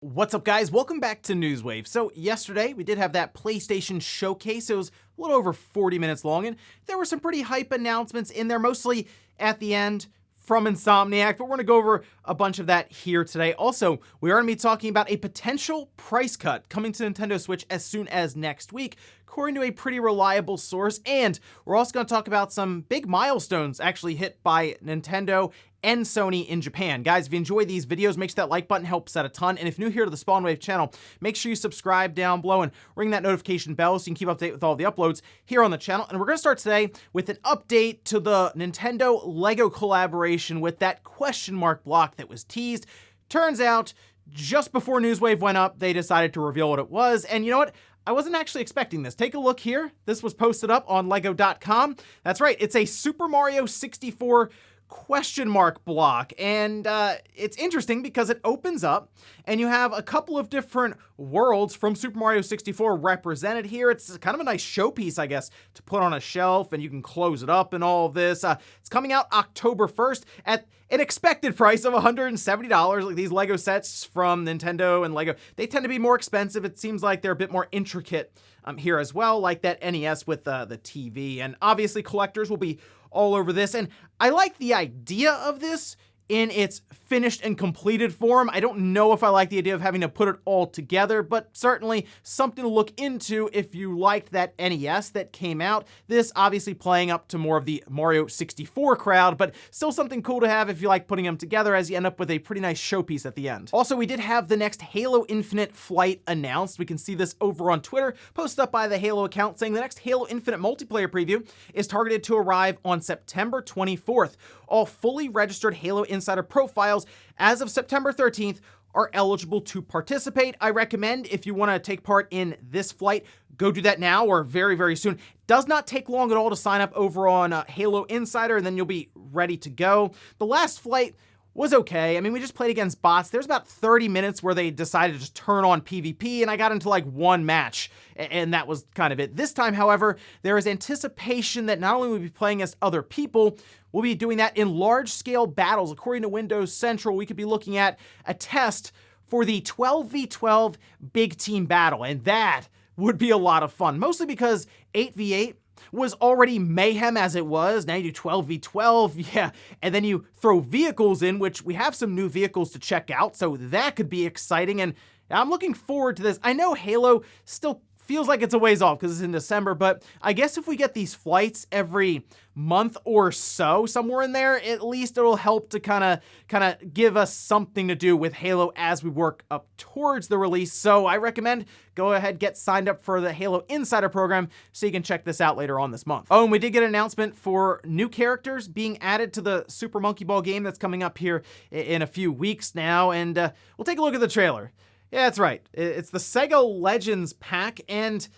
What's up, guys? Welcome back to Newswave. So yesterday we did have that PlayStation showcase. It was a little over 40 minutes long, and there were some pretty hype announcements in there, mostly at the end from Insomniac, but we're going to go over a bunch of that here today. Also, we are going to be talking about a potential price cut coming to Nintendo Switch as soon as next week, according to a pretty reliable source, and we're also going to talk about some big milestones actually hit by Nintendo and Sony in Japan. Guys, if you enjoy these videos, make sure that like button helps out a ton. And if you're new here to the Spawnwave channel, make sure you subscribe down below and ring that notification bell so you can keep up to date with all the uploads here on the channel. And we're going to start today with an update to the Nintendo Lego collaboration with that question mark block that was teased. Turns out, just before Newswave went up, they decided to reveal what it was. And you know what? I wasn't actually expecting this. Take a look here. This was posted up on lego.com. That's right. It's a Super Mario 64 question mark block, and it's interesting because it opens up and you have a couple of different worlds from Super Mario 64 represented here. It's kind of a nice showpiece, I guess, to put on a shelf, and you can close it up and all of this. It's coming out October 1st at an expected price of $170. Like these Lego sets from Nintendo and Lego, they tend to be more expensive. It seems like they're a bit more intricate here as well, like that NES with the TV, and obviously collectors will be all over this. And I like the idea of this in its finished and completed form. I don't know if I like the idea of having to put it all together, but certainly something to look into if you liked that NES that came out. This obviously playing up to more of the Mario 64 crowd, but still something cool to have if you like putting them together, as you end up with a pretty nice showpiece at the end. Also, we did have the next Halo Infinite flight announced. We can see this over on Twitter, posted up by the Halo account, saying the next Halo Infinite multiplayer preview is targeted to arrive on September 24th. All fully registered Halo Insider profiles as of September 13th are eligible to participate. I recommend, if you want to take part in this flight, go do that now or very, very soon. It does not take long at all to sign up over on Halo Insider, and then you'll be ready to go. The last flight was okay. I mean, we just played against bots. There's about 30 minutes where they decided to just turn on PvP, and I got into like one match, and that was kind of it. This time, however, there is anticipation that not only will we be playing as other people, we'll be doing that in large-scale battles. According to Windows Central, we could be looking at a test for the 12v12 big team battle, and that would be a lot of fun, mostly because 8v8 was already mayhem as it was. Now you do 12v12, yeah, and then you throw vehicles in, which we have some new vehicles to check out, so that could be exciting, and I'm looking forward to this. I know Halo still feels like it's a ways off because it's in December, but I guess if we get these flights every month or so, somewhere in there, at least it'll help to kind of give us something to do with Halo as we work up towards the release. So I recommend go ahead, get signed up for the Halo Insider program so you can check this out later on this month. Oh, and we did get an announcement for new characters being added to the Super Monkey Ball game that's coming up here in a few weeks now, and we'll take a look at the trailer. Yeah, that's right. It's the Sega Legends pack, and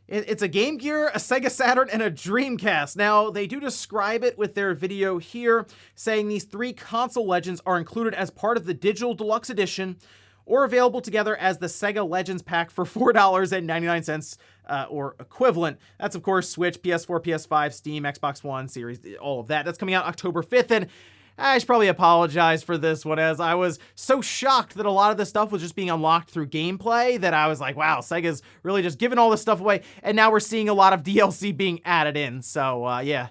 it's a Game Gear, a Sega Saturn, and a Dreamcast. Now, they do describe it with their video here, saying these three console legends are included as part of the Digital Deluxe Edition or available together as the Sega Legends pack for $4.99 or equivalent. That's, of course, Switch, PS4, PS5, Steam, Xbox One, Series, all of that. That's coming out October 5th, and I should probably apologize for this one, as I was so shocked that a lot of this stuff was just being unlocked through gameplay that I was like, wow, Sega's really just giving all this stuff away, and now we're seeing a lot of DLC being added in, so yeah,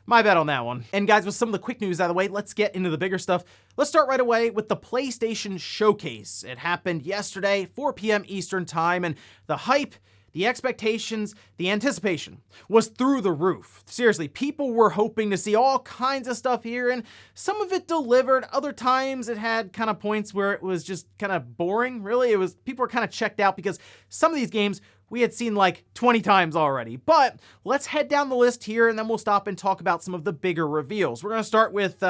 my bad on that one. And guys, with some of the quick news out of the way, let's get into the bigger stuff. Let's start right away with the PlayStation Showcase. It happened yesterday, 4 p.m. Eastern Time, and the hype, the expectations, the anticipation was through the roof. Seriously, people were hoping to see all kinds of stuff here, and some of it delivered. Other times it had kind of points where it was just kind of boring, really. People were kind of checked out because some of these games we had seen like 20 times already. But let's head down the list here, and then we'll stop and talk about some of the bigger reveals. We're going to start with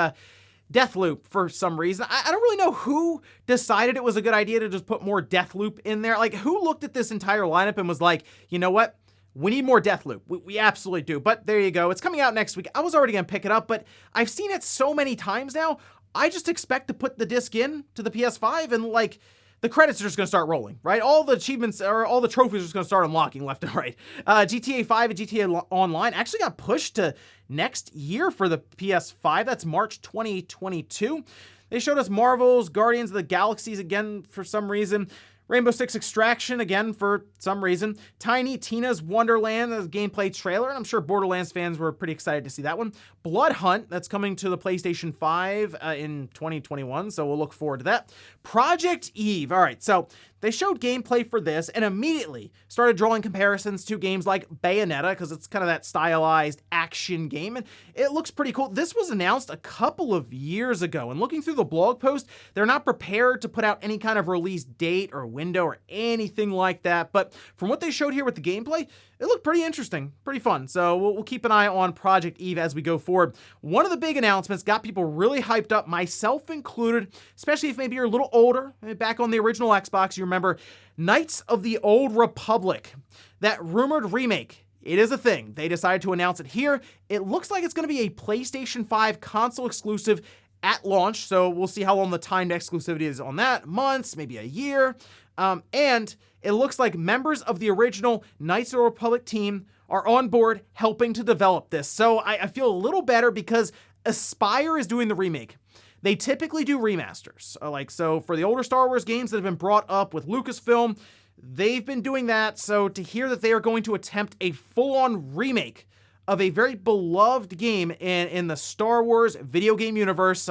Deathloop for some reason. I don't really know who decided it was a good idea to just put more Deathloop in there. Like, who looked at this entire lineup and was like, you know what? We need more Deathloop. We absolutely do. But there you go. It's coming out next week. I was already going to pick it up, but I've seen it so many times now. I just expect to put the disc in to the PS5 and like the credits are just going to start rolling, right? All the achievements or all the trophies are just going to start unlocking left and right. GTA 5 and GTA Online actually got pushed to next year for the PS5. That's March 2022. They showed us Marvel's Guardians of the Galaxies again for some reason. Rainbow Six Extraction, again, for some reason. Tiny Tina's Wonderland, the gameplay trailer, and I'm sure Borderlands fans were pretty excited to see that one. Blood Hunt, that's coming to the PlayStation 5 in 2021, so we'll look forward to that. Project Eve, all right, so they showed gameplay for this and immediately started drawing comparisons to games like Bayonetta, because it's kind of that stylized action game, and it looks pretty cool. This was announced a couple of years ago, and looking through the blog post, they're not prepared to put out any kind of release date or window or anything like that, but from what they showed here with the gameplay, it looked pretty interesting, pretty fun. So we'll keep an eye on Project Eve as we go forward. One of the big announcements got people really hyped up, myself included, especially if maybe you're a little older, maybe back on the original Xbox, you remember Knights of the Old Republic, that rumored remake. It is a thing. They decided to announce it here. It looks like it's going to be a PlayStation 5 console exclusive at launch, so we'll see how long the timed exclusivity is on that, months, maybe a year. And it looks like members of the original Knights of the Republic team are on board helping to develop this. So I feel a little better because Aspyr is doing the remake. They typically do remasters. So for the older Star Wars games that have been brought up with Lucasfilm, they've been doing that. So to hear that they are going to attempt a full-on remake of a very beloved game in the Star Wars video game universe,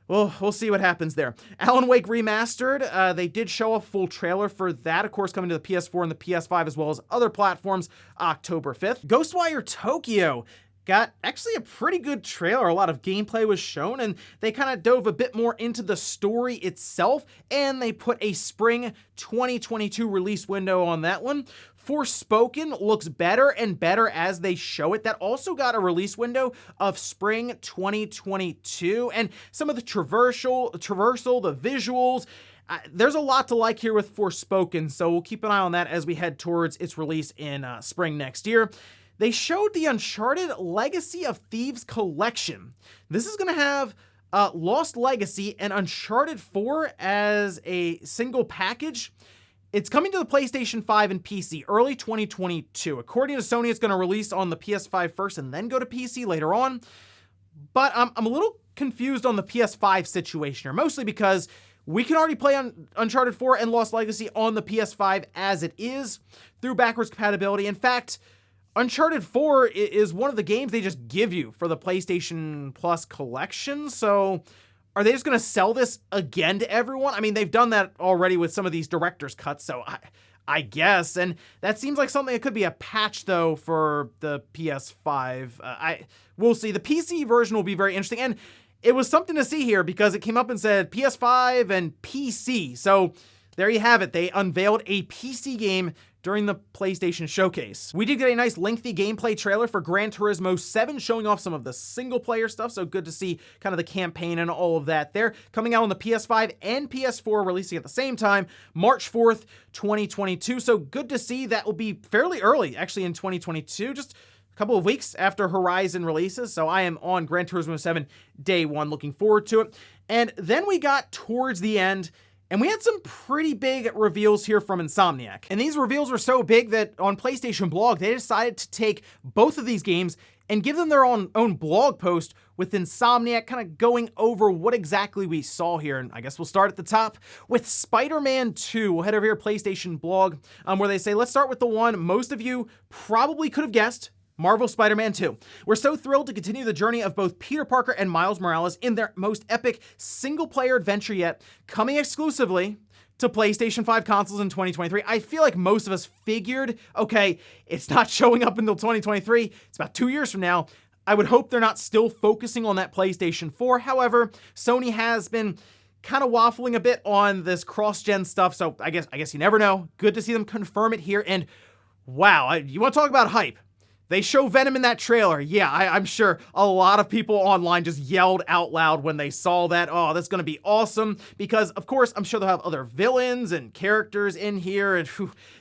well, we'll see what happens there. Alan Wake Remastered, they did show a full trailer for that, of course, coming to the PS4 and the PS5 as well as other platforms October 5th. Ghostwire Tokyo got actually a pretty good trailer. A lot of gameplay was shown, and they kind of dove a bit more into the story itself, and they put a spring 2022 release window on that one. Forspoken looks better and better as they show it. That also got a release window of spring 2022, and some of the traversal, the visuals, there's a lot to like here with Forspoken, so we'll keep an eye on that as we head towards its release in spring next year. They showed the Uncharted Legacy of Thieves collection. This is going to have Lost Legacy and Uncharted 4 as a single package. It's coming to the PlayStation 5 and PC early 2022. According to Sony, it's going to release on the PS5 first and then go to PC later on. But I'm a little confused on the PS5 situation here, mostly because we can already play on Uncharted 4 and Lost Legacy on the PS5 as it is through backwards compatibility. In fact, Uncharted 4 is one of the games they just give you for the PlayStation Plus collection, so are they just going to sell this again to everyone? I mean, they've done that already with some of these director's cuts, so I guess, and that seems like something that could be a patch, though, for the PS5. We'll see. The PC version will be very interesting, and it was something to see here because it came up and said PS5 and PC, so there you have it. They unveiled a PC game during the PlayStation Showcase. We did get a nice lengthy gameplay trailer for Gran Turismo 7 showing off some of the single player stuff, so good to see kind of the campaign and all of that there. Coming out on the PS5 and PS4, releasing at the same time, March 4th, 2022, so good to see that will be fairly early, actually in 2022, just a couple of weeks after Horizon releases, so I am on Gran Turismo 7 day one, looking forward to it. And then we got towards the end, and we had some pretty big reveals here from Insomniac. And these reveals were so big that on PlayStation Blog, they decided to take both of these games and give them their own blog post with Insomniac kind of going over what exactly we saw here. And I guess we'll start at the top with Spider-Man 2. We'll head over here to PlayStation Blog, where they say, let's start with the one most of you probably could have guessed, Marvel Spider-Man 2. We're so thrilled to continue the journey of both Peter Parker and Miles Morales in their most epic single-player adventure yet, coming exclusively to PlayStation 5 consoles in 2023. I feel like most of us figured, okay, it's not showing up until 2023. It's about 2 years from now. I would hope they're not still focusing on that PlayStation 4. However, Sony has been kind of waffling a bit on this cross-gen stuff, so I guess you never know. Good to see them confirm it here, and wow, you want to talk about hype? They show Venom in that trailer. Yeah, I'm sure a lot of people online just yelled out loud when they saw that. Oh, that's going to be awesome. Because, of course, I'm sure they'll have other villains and characters in here. And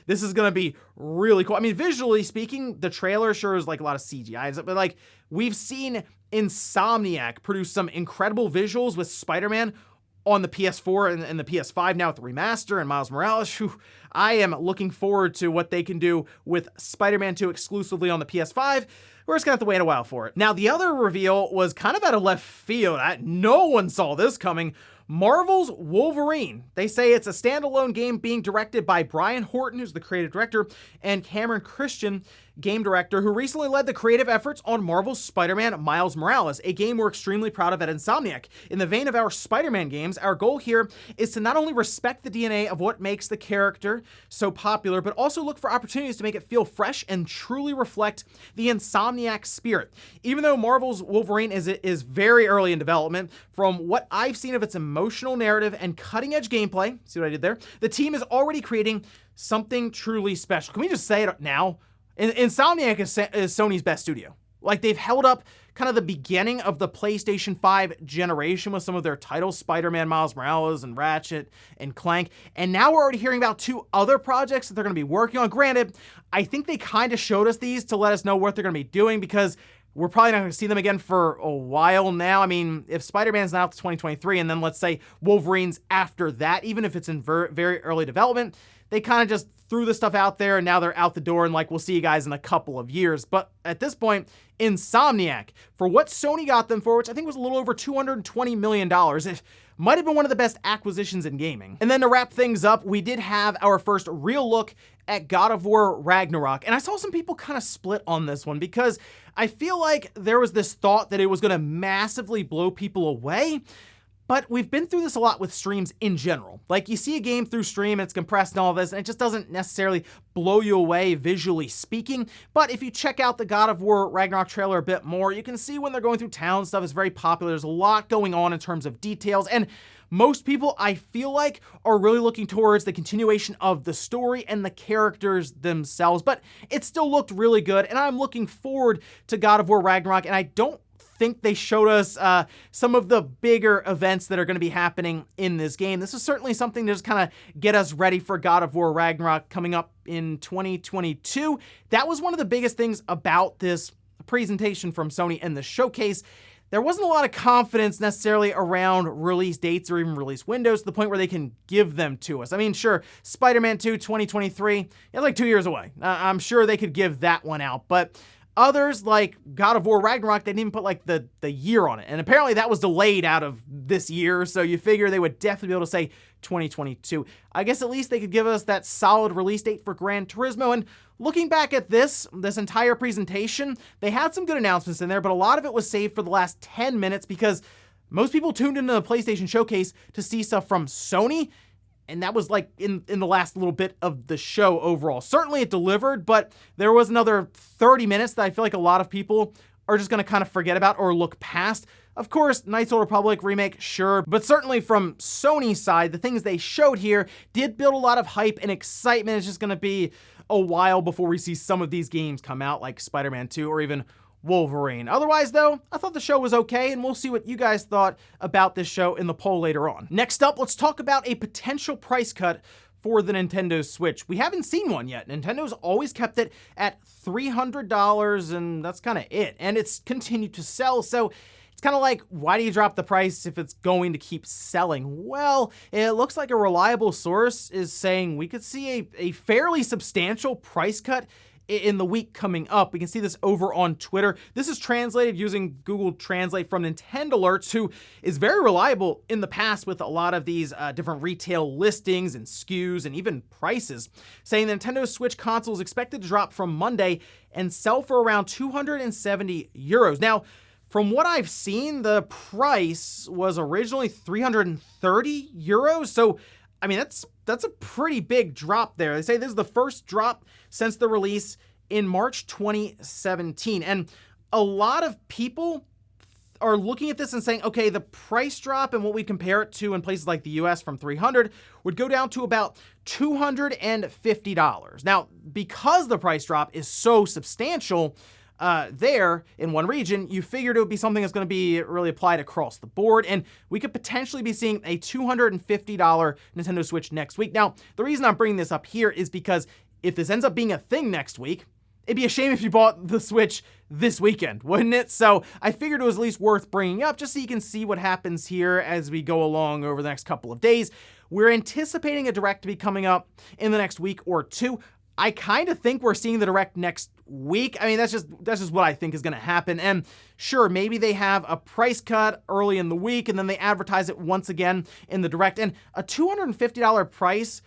this is going to be really cool. I mean, visually speaking, the trailer sure is like a lot of CGI. But, like, we've seen Insomniac produce some incredible visuals with Spider-Man on the PS4 and the PS5 now with the remaster and Miles Morales. I am looking forward to what they can do with Spider-Man 2 exclusively on the PS5. We're just gonna have to wait a while for it. Now, the other reveal was kind of out of left field. No one saw this coming. Marvel's Wolverine. They say it's a standalone game being directed by Brian Horton, who's the creative director, and Cameron Christian, game director, who recently led the creative efforts on Marvel's Spider-Man Miles Morales, a game we're extremely proud of at Insomniac. In the vein of our Spider-Man games, our goal here is to not only respect the DNA of what makes the character so popular, but also look for opportunities to make it feel fresh and truly reflect the Insomniac spirit. Even though Marvel's Wolverine is very early in development, from what I've seen of its emotional narrative and cutting-edge gameplay, see what I did there? The team is already creating something truly special. Can we just say it now? Insomniac is Sony's best studio. Like, they've held up kind of the beginning of the PlayStation 5 generation with some of their titles, Spider-Man, Miles Morales, and Ratchet and Clank. And now we're already hearing about 2 other projects that they're going to be working on. Granted, I think they kind of showed us these to let us know what they're going to be doing, because we're probably not going to see them again for a while now. I mean, if Spider-Man's not out to 2023, and then let's say Wolverine's after that, even if it's in very early development, they kind of just threw the stuff out there, and now they're out the door, and like, we'll see you guys in a couple of years. But at this point, Insomniac, for what Sony got them for, which I think was a little over $220 million, it might have been one of the best acquisitions in gaming. And then to wrap things up, we did have our first real look at God of War Ragnarok. And I saw some people kind of split on this one, because I feel like there was this thought that it was going to massively blow people away. But we've been through this a lot with streams in general. Like, you see a game through stream, it's compressed and all this, and it just doesn't necessarily blow you away visually speaking. But if you check out the God of War Ragnarok trailer a bit more, you can see when they're going through town stuff is very popular. There's a lot going on in terms of details, and most people, I feel like, are really looking towards the continuation of the story and the characters themselves. But it still looked really good, and I'm looking forward to God of War Ragnarok, and I don't think they showed us some of the bigger events that are going to be happening in this game. This is certainly something to just kind of get us ready for God of War Ragnarok coming up in 2022. That was one of the biggest things about this presentation from Sony and the showcase. There wasn't a lot of confidence necessarily around release dates or even release windows to the point where they can give them to us. I mean, sure, Spider-Man 2 2023, it's like 2 years away. I'm sure they could give that one out, but others, like God of War Ragnarok, they didn't even put like the year on it. And apparently that was delayed out of this year, so you figure they would definitely be able to say 2022. I guess at least they could give us that solid release date for Gran Turismo. And looking back at this entire presentation, they had some good announcements in there, but a lot of it was saved for the last 10 minutes because most people tuned into the PlayStation Showcase to see stuff from Sony. And that was like in the last little bit of the show overall. Certainly it delivered, but there was another 30 minutes that I feel like a lot of people are just going to kind of forget about or look past. Of course, Knights of the Republic remake, sure, but certainly from Sony's side, the things they showed here did build a lot of hype and excitement. It's just going to be a while before we see some of these games come out, like Spider-Man 2 or even Wolverine. Otherwise, though, I thought the show was okay, and we'll see what you guys thought about this show in the poll later on. Next up, let's talk about a potential price cut for the Nintendo Switch. We haven't seen one yet. Nintendo's always kept it at $300, and that's kind of it. And it's continued to sell, so it's kind of like, why do you drop the price if it's going to keep selling? Well, it looks like a reliable source is saying we could see a fairly substantial price cut in the week coming up. We can see this over on Twitter. This is translated using Google Translate from Nintendo Alerts, who is very reliable in the past with a lot of these different retail listings and SKUs and even prices, saying the Nintendo Switch console is expected to drop from Monday and sell for around 270 euros. Now, from what I've seen, the price was originally 330 euros. So, I mean, that's a pretty big drop there. They say this is the first drop since the release in March 2017. And a lot of people are looking at this and saying, okay, the price drop and what we compare it to in places like the US from 300 would go down to about $250. Now, because the price drop is so substantial, there in one region, you figured it would be something that's going to be really applied across the board, and we could potentially be seeing a $250 Nintendo Switch next week. Now, the reason I'm bringing this up here is because if this ends up being a thing next week, it'd be a shame if you bought the Switch this weekend, wouldn't it? So I figured it was at least worth bringing up just so you can see what happens here as we go along over the next couple of days. We're anticipating a Direct to be coming up in the next week or two. I kind of think we're seeing the Direct next week. I mean, that's just what I think is going to happen. And sure, maybe they have a price cut early in the week and then they advertise it once again in the Direct. And a $250 price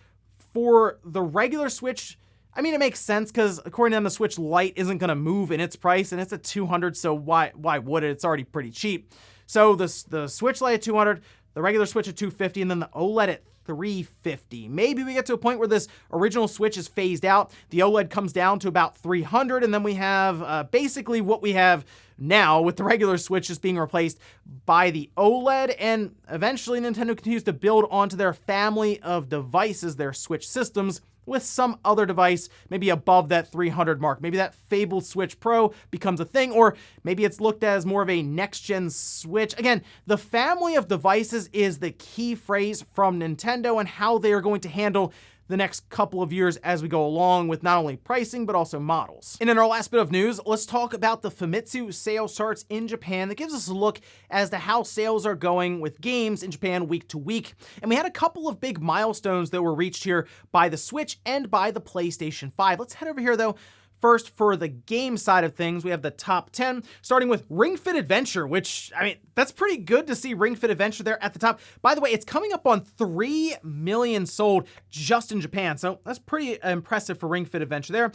for the regular Switch, I mean, it makes sense because according to them, the Switch Lite isn't going to move in its price and it's at $200. So why would it? It's already pretty cheap. So the Switch Lite at $200, the regular Switch at $250, and then the OLED at $350. Maybe we get to a point where this original Switch is phased out. The OLED comes down to about $300, and then we have basically what we have now with the regular Switch just being replaced by the OLED, and eventually Nintendo continues to build onto their family of devices, their Switch systems, with some other device maybe above that 300 mark. Maybe that fabled Switch Pro becomes a thing, or maybe it's looked at as more of a next-gen Switch. Again, the family of devices is the key phrase from Nintendo and how they are going to handle the next couple of years as we go along with not only pricing, but also models. And in our last bit of news, let's talk about the Famitsu sales charts in Japan that gives us a look as to how sales are going with games in Japan week to week. And we had a couple of big milestones that were reached here by the Switch and by the PlayStation 5. Let's head over here though. First, for the game side of things, we have the top 10, starting with Ring Fit Adventure, which, I mean, that's pretty good to see Ring Fit Adventure there at the top. By the way, it's coming up on 3 million sold just in Japan, so that's pretty impressive for Ring Fit Adventure there.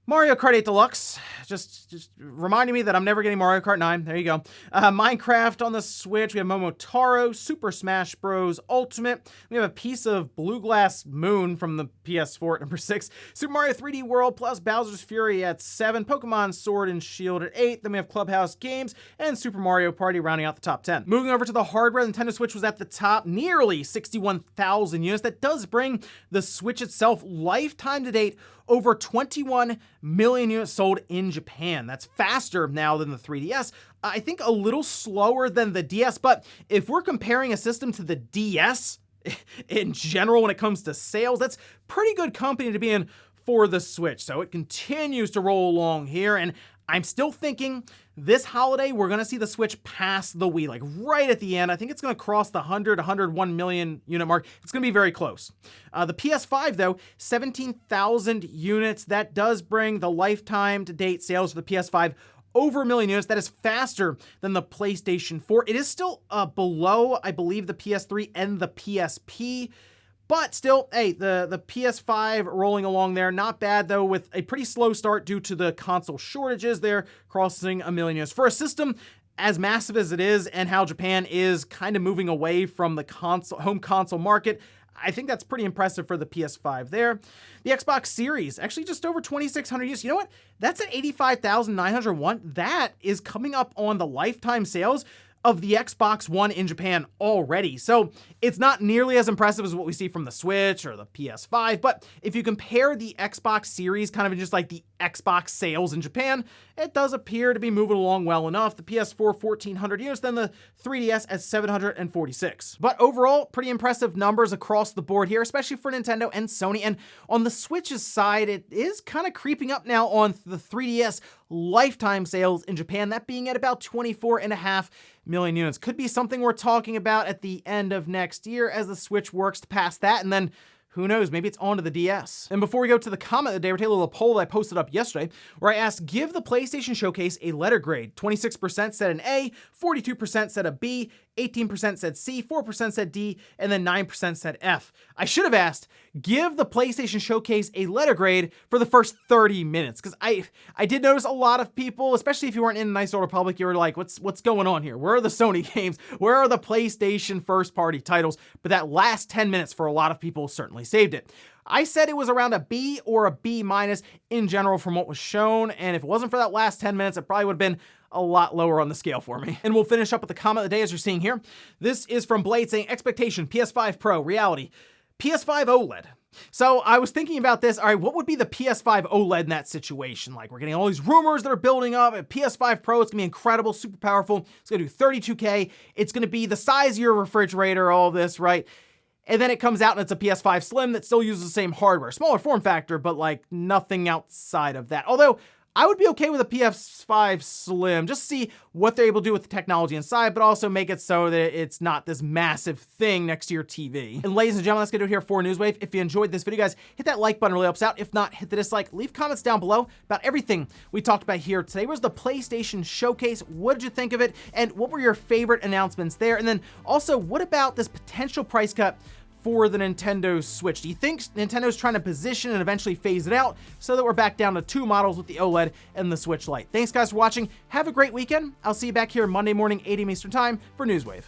Mario Kart 8 Deluxe, just reminding me that I'm never getting Mario Kart 9. There you go. Minecraft on the Switch. We have Momotaro, Super Smash Bros. Ultimate. We have a piece of Blue Glass Moon from the PS4 at number 6. Super Mario 3D World plus Bowser's Fury at 7. Pokemon Sword and Shield at 8. Then we have Clubhouse Games and Super Mario Party rounding out the top 10. Moving over to the hardware, the Nintendo Switch was at the top, nearly 61,000 units. That does bring the Switch itself lifetime to date over 21 million units sold in Japan. That's faster now than the 3DS. I think a little slower than the DS, but if we're comparing a system to the DS in general when it comes to sales, that's pretty good company to be in for the Switch. So it continues to roll along here, and I'm still thinking this holiday, we're going to see the Switch pass the Wii, like right at the end. I think it's going to cross the 101 million unit mark. It's going to be very close. The PS5, though, 17,000 units. That does bring the lifetime to date sales for the PS5 over 1 million units. That is faster than the PlayStation 4. It is still below, I believe, the PS3 and the PSP. But still, hey, the PS5 rolling along there, not bad though, with a pretty slow start due to the console shortages there, crossing 1 million units. For a system as massive as it is and how Japan is kind of moving away from the home console market, I think that's pretty impressive for the PS5 there. The Xbox Series, actually just over 2,600 units. You know what? That's at 85,901. That is coming up on the lifetime sales of the Xbox One in Japan already. So it's not nearly as impressive as what we see from the Switch or the PS5, but if you compare the Xbox Series kind of just like the Xbox sales in Japan, it does appear to be moving along well enough. The PS4, 1,400 units, then the 3DS at 746. But overall, pretty impressive numbers across the board here, especially for Nintendo and Sony. And on the Switch's side, it is kind of creeping up now on the 3DS lifetime sales in Japan, that being at about 24.5 million units. Could be something we're talking about at the end of next year as the Switch works to pass that, and then who knows, maybe it's on to the DS. And before we go to the comment of the day, we're taking a little poll that I posted up yesterday where I asked, give the PlayStation Showcase a letter grade. 26% said an A, 42% said a B, 18% said C, 4% said D, and then 9% said F. I should have asked, give the PlayStation Showcase a letter grade for the first 30 minutes. Because I did notice a lot of people, especially if you weren't in Nice Old Republic, you were like, what's going on here? Where are the Sony games? Where are the PlayStation first party titles? But that last 10 minutes for a lot of people certainly saved it. I said it was around a B or a B minus in general from what was shown. And if it wasn't for that last 10 minutes, it probably would have been a lot lower on the scale for me. And we'll finish up with the comment of the day as you're seeing here. This is from Blade saying, expectation, PS5 Pro, reality, PS5 OLED. So I was thinking about this. All right, what would be the PS5 OLED in that situation? Like, we're getting all these rumors that are building up. PS5 Pro, it's gonna be incredible, super powerful. It's gonna do 32K. It's gonna be the size of your refrigerator, all this, right? And then it comes out and it's a PS5 Slim that still uses the same hardware. Smaller form factor, but like nothing outside of that. Although, I would be okay with a PS5 Slim, just see what they're able to do with the technology inside, but also make it so that it's not this massive thing next to your TV. And ladies and gentlemen, that's gonna do it here for Newswave. If you enjoyed this video, guys, hit that like button, really helps out. If not, hit the dislike. Leave comments down below about everything we talked about here today. Was the PlayStation Showcase? What did you think of it? And what were your favorite announcements there? And then also, what about this potential price cut for the Nintendo Switch? Do you think Nintendo's trying to position and eventually phase it out so that we're back down to 2 models with the OLED and the Switch Lite? Thanks guys for watching. Have a great weekend. I'll see you back here Monday morning, 8 a.m. Eastern Time for Newswave.